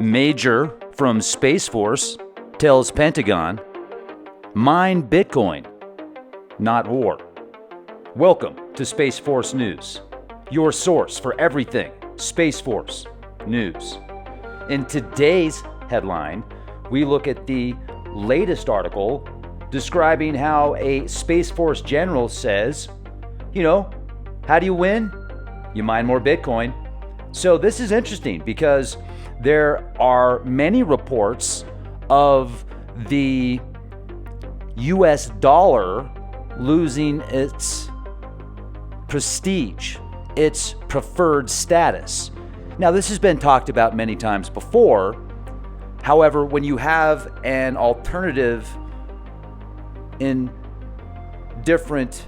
Major from Space Force tells Pentagon, mine Bitcoin, not war. Welcome to Space Force News, your source for everything Space Force News. In today's headline, we look at the latest article describing how a Space Force general says, how do you win? You mine more Bitcoin. So this is interesting because there are many reports of the US dollar losing its prestige, its preferred status. Now, this has been talked about many times before. However, when you have an alternative in different,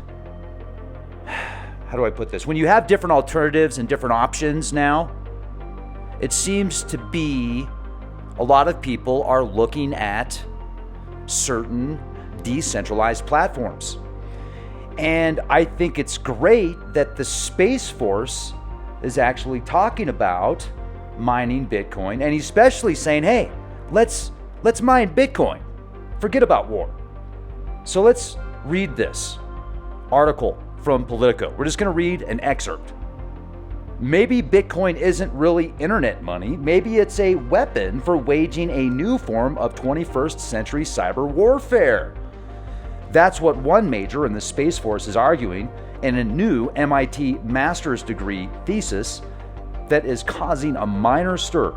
how do I put this? When you have different alternatives and different options now, it seems to be a lot of people are looking at certain decentralized platforms. And I think it's great that the Space Force is actually talking about mining Bitcoin, and he's especially saying, hey, let's mine Bitcoin. Forget about war. So let's read this article from Politico. We're just going to read an excerpt. Maybe Bitcoin isn't really internet money. Maybe it's a weapon for waging a new form of 21st century cyber warfare. That's what one major in the Space Force is arguing in a new MIT master's degree thesis that is causing a minor stir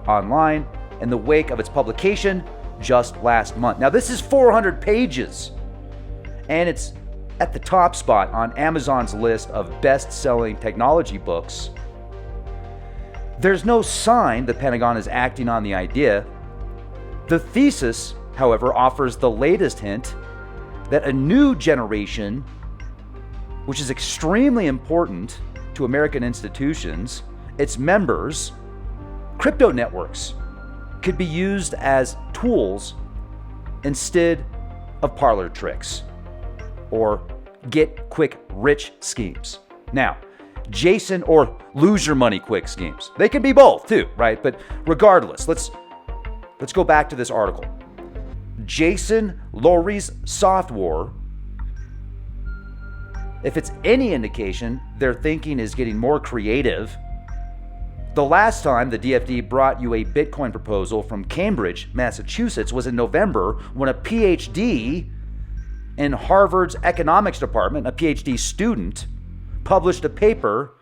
online in the wake of its publication just last month. Now, this is 400 pages, and it's at the top spot on Amazon's list of best-selling technology books. There's no sign the Pentagon is acting on the idea. The thesis, however, offers the latest hint that a new generation, which is extremely important to American institutions, its members, crypto networks, could be used as tools instead of parlor tricks or get quick rich schemes. Now, Jason, or lose your money quick schemes. They can be both too, right? But regardless, let's go back to this article. Jason Lowry's software, if it's any indication, their thinking is getting more creative. The last time the DFD brought you a Bitcoin proposal from Cambridge, Massachusetts was in November when a PhD in Harvard's economics department, a PhD student, published a paper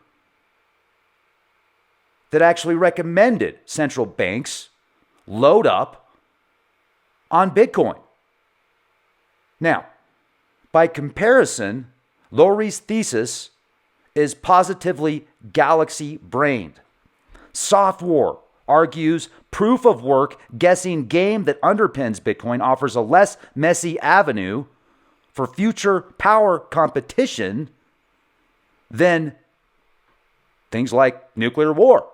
that actually recommended central banks load up on Bitcoin. Now, by comparison, Lowry's thesis is positively galaxy-brained. Software argues proof of work guessing game that underpins Bitcoin offers a less messy avenue for future power competition than things like nuclear war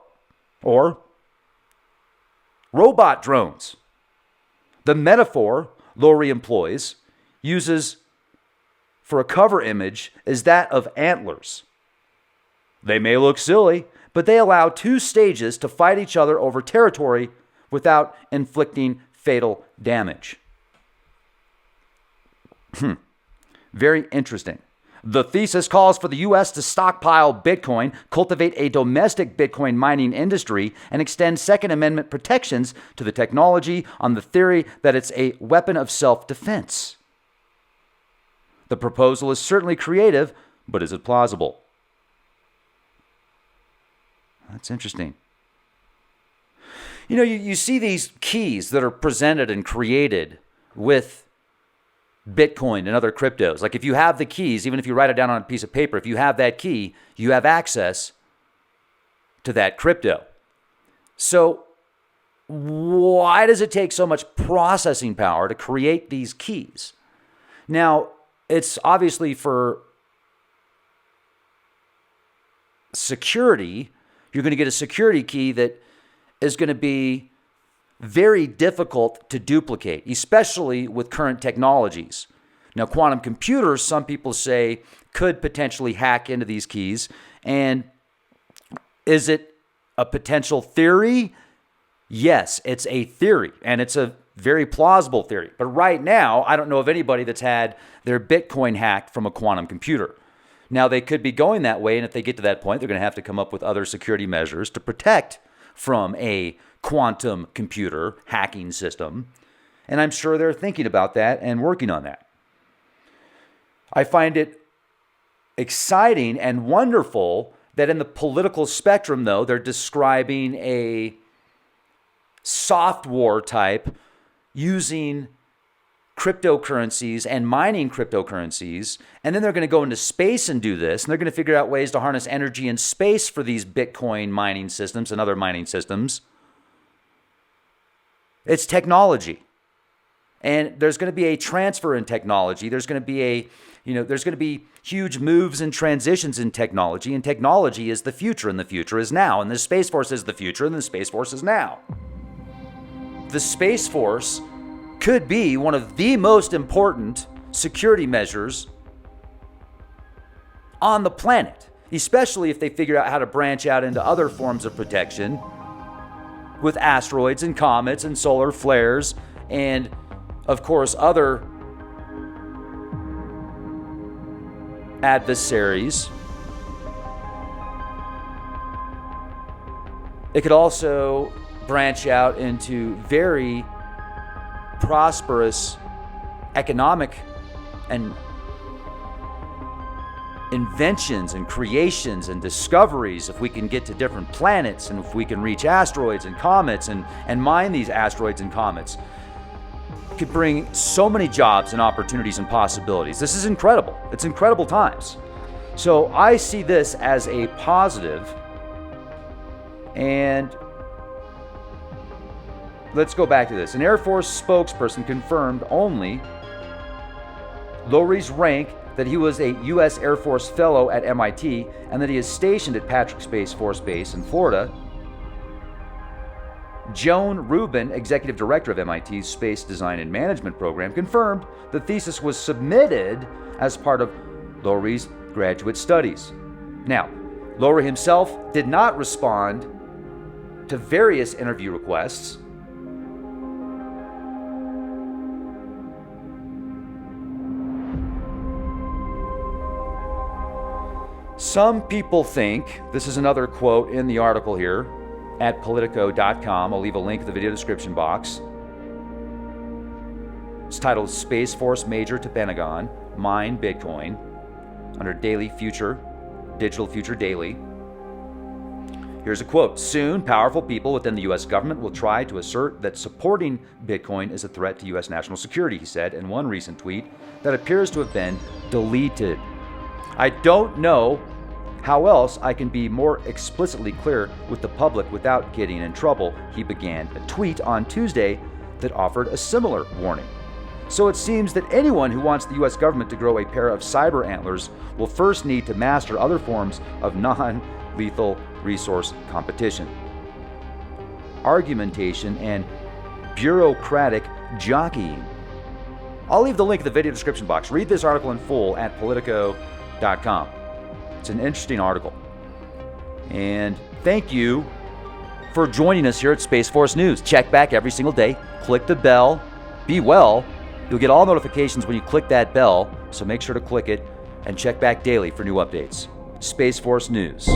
or robot drones. The metaphor Lowry employs uses for a cover image is that of antlers. They may look silly, but they allow two stages to fight each other over territory without inflicting fatal damage. Very interesting. The thesis calls for the U.S. to stockpile Bitcoin, cultivate a domestic Bitcoin mining industry, and extend Second Amendment protections to the technology on the theory that it's a weapon of self-defense. The proposal is certainly creative, but is it plausible? That's interesting. You see these keys that are presented and created with Bitcoin and other cryptos. Like if you have the keys, even if you write it down on a piece of paper, if you have that key, you have access to that crypto. So why does it take so much processing power to create these keys? Now, it's obviously for security. You're going to get a security key that is going to be very difficult to duplicate, especially with current technologies. Now, quantum computers, some people say, could potentially hack into these keys. And is it a potential theory? Yes, it's a theory, and it's a very plausible theory. But right now, I don't know of anybody that's had their Bitcoin hacked from a quantum computer. Now, they could be going that way, and if they get to that point, they're going to have to come up with other security measures to protect from a quantum computer hacking system. And I'm sure they're thinking about that and working on that. I find it exciting and wonderful that in the political spectrum, though, they're describing a soft war type using cryptocurrencies and mining cryptocurrencies. And then they're going to go into space and do this. And they're going to figure out ways to harness energy in space for these Bitcoin mining systems and other mining systems. It's technology. And there's going to be a transfer in technology. There's going to be there's going to be huge moves and transitions in technology. And technology is the future, and the future is now. And the Space Force is the future, and the Space Force is now. The Space Force could be one of the most important security measures on the planet, especially if they figure out how to branch out into other forms of protection with asteroids and comets and solar flares and, of course, other adversaries. It could also branch out into very prosperous economic and inventions and creations and discoveries if we can get to different planets and if we can reach asteroids and comets and mine these asteroids and comets. It could bring so many jobs and opportunities and possibilities. This is incredible. It's incredible times. So I see this as a positive. And let's go back to this. An Air Force spokesperson confirmed only Lowry's rank, that he was a U.S. Air Force fellow at MIT, and that he is stationed at Patrick Space Force Base in Florida. Joan Rubin, executive director of MIT's Space Design and Management program, confirmed the thesis was submitted as part of Lowry's graduate studies. Now, Lowry himself did not respond to various interview requests. Some people think, this is another quote in the article here at Politico.com. I'll leave a link in the video description box. It's titled Space Force Major to Pentagon, Mine Bitcoin, under Daily Future, Digital Future Daily. Here's a quote. Soon, powerful people within the U.S. government will try to assert that supporting Bitcoin is a threat to U.S. national security, he said in one recent tweet that appears to have been deleted. I don't know how else I can be more explicitly clear with the public without getting in trouble, he began a tweet on Tuesday that offered a similar warning. So it seems that anyone who wants the U.S. government to grow a pair of cyber antlers will first need to master other forms of non-lethal resource competition, argumentation, and bureaucratic jockeying. I'll leave the link in the video description box. Read this article in full at Politico.com. It's an interesting article. And thank you for joining us here at Space Force News. Check back every single day. Click the bell. Be well. You'll get all notifications when you click that bell, so make sure to click it and check back daily for new updates. Space Force News.